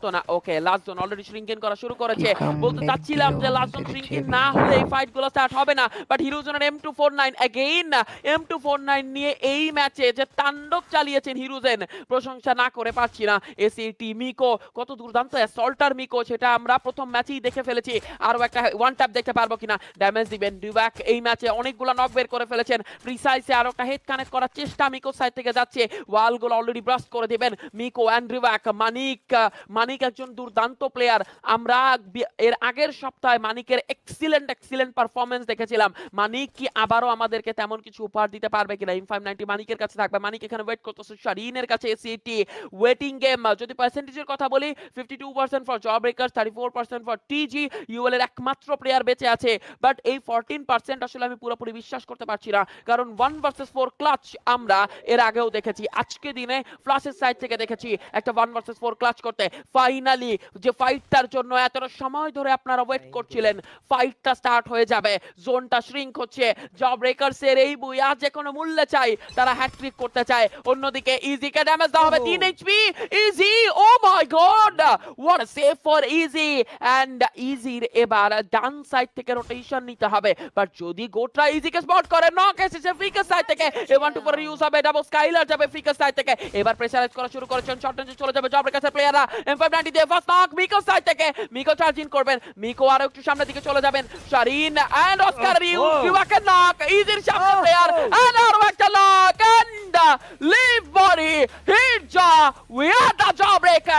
তো না okay last zone already shrinking করা শুরু কি করেছে। বলতে কামব্যাক দিল চাচ্ছিলাম যে লাস্ট জোন আমাদের শ্রিঙ্কিং জেবি। না হলে এই ফাইট গুলো স্টার্ট হবে না, বাট হিরোজনের M249 अगेन M249 নিয়ে এই ম্যাচে যে তাণ্ডব চালিয়েছেন হিরোজেন, প্রশংসা না করে পারছি না। এসিটি মিকো কত দুর্দান্ত অ্যাসল্টার মিকো, সেটা আমরা প্রথম ম্যাচেই দেখে ফেলেছি। আরো একটা ওয়ান ট্যাপ দেখতে পারবো কিনা, ড্যামেজ দিবেন ডিব্যাক এই ম্যাচে অনেকগুলো নক বের করে ফেলেছেন। প্রিসাইসে আরো একটা হেড কানেক্ট করার চেষ্টা মিকো সাইড থেকে যাচ্ছে, ওয়ালগুলো অলরেডি ব্রাস্ট করে দিবেন মিকো অ্যান্ড ডিব্যাক। মানিক একজন দুর্দান্ত প্লেয়ার, আমরা এর আগের সপ্তাহে মানিকের এক্সিলেন্ট পারফরমেন্স দেখেছিলাম। মানিক কি আবারও আমাদেরকে তেমন কিছু উপহার দিতে পারবে কিনা? M590 মানিকের কাছে থাকবে, মানিক এখানে ওয়েট করতেছে শারিনের কাছে। এসিটি ওয়েটিং গেম, যদি পার্সেন্টেজের কথা বলি 52% for job breakers, 34% for টিজি। UL এর একমাত্র প্লেয়ার বেঁচে আছে, বাট এই 14% আসলে আমি পুরোপুরি বিশ্বাস করতে পারছি না, কারণ 1 ভার্সেস 4 ক্লাচ আমরা এর আগেও দেখেছি, আজকে দিনে ফ্লাশের সাইড থেকে দেখেছি একটা 1 ভার্সেস 4 ক্লাচ করতে। ফাইনালি যে ফাইটটার জন্য এতটা সময় ধরে আপনারা ওয়েট করছিলেন, ফাইটটা স্টার্ট হয়ে যাবে। জোনটা শ্রিঙ্ক হচ্ছে, জব ব্রেকার্সের এই বুইয়া যে কোনো মূল্যে চাই, তারা হ্যাটট্রিক করতে চায়। অন্যদিকে ইজিকে ড্যামেজ দেওয়া হবে 3 HP. Izzy, oh my god, what a save for Izzy. And ইজির এবার ডান সাইড থেকে রোটেশন নিতে হবে, বাট যদি গোটরা ইজিকে স্পট করে, নক এসেছে ফ্রিকের সাইড থেকে। A1 টু পরে ইউজ হবে, ডাবল স্কাইলার যাবে ফ্রিকের সাইড থেকে। এবার প্রেসারাইজ করা শুরু করেছেন, শর্ট রেঞ্জে চলে যাবে জব ব্রেকার্সের প্লেয়াররা। M590 দিয়ে ফার্স্ট নক মিকোর সাইড থেকে। মিকো চার্জ ইন করবেন, মিকো আরো একটু সামনের দিকে চলে যাবেন। শারিন এন্ড অস্কার রিউকে নক, ইজির সামনে প্লেয়ার এন্ড আরো একটা knock and leave body hit জা উই আর দ্য জব ব্রেকার।